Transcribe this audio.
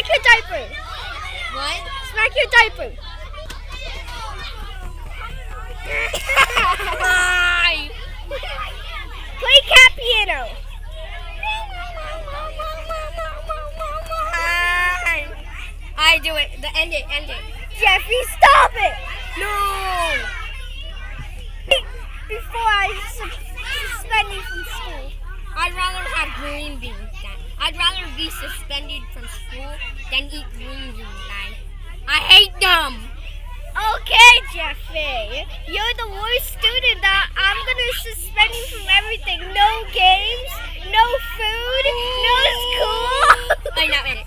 Smack your diaper. What? Smack your diaper. Play cat piano. I do it. End it. Jeffy, stop it. No. Before I suspend you from school. I'd rather have green beans. I'd rather be suspended from school than eat green beans. I hate them. Okay, Jeffy. You're the worst student. I'm gonna suspend you from everything. No games, no food, no school. I know it.